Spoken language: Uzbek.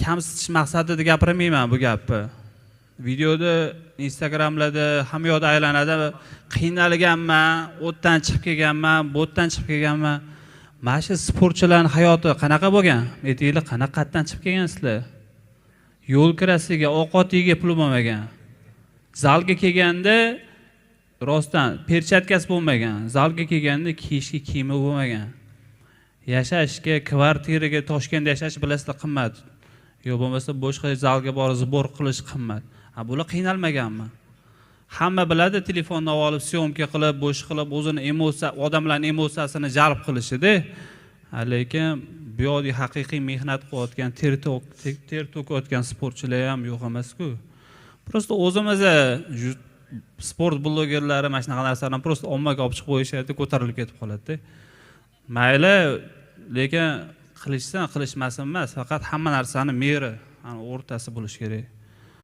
kamsitish maqsadida gapirmayman bu gapni. Videoda, Instagramlarda hamma yoqda aylanadi. Qiynalganman, o'tdan chiqib kelganman, bo'tdan chiqib kelganman. Mana shu sportchilarning hayoti qanaqa bo'lgan? Aytinglar, qanaqatdan chiqib kelgansizlar? Yo'l kirasiga, ovqat yeyiga pul bo'lmagan. Zalga kelganda rostdan perchatkasi bo'lmagan. Zalga kelganda kiyishga kiyimi bo'lmagan. Yashashga, kvartiraga, Toshkentda yashash bilasizlar qimmat. Yo bo'lmasa boshqa zalga borib zbor qilish qimmat. Bular qiynalmaganmi? Hamma biladi telefonni olib syomka qilib, bo'sh qilib o'zini odamlarning emosiyasini jalb qilishida. Lekin bu yo'lda haqiqiy mehnat qilayotgan, ter to'kayotgan sportchilar ham yo'q emas-ku. Prosta o'zimiz sport blogerlari mana shunaqa narsalarni prosta ommaga olib chiqib qo'yishadi, ko'tarilib ketib qoladi-da. Mayli, lekin qilishsan, qilishmasin emas, faqat hamma narsani meri, o'rtasi bo'lish kerak.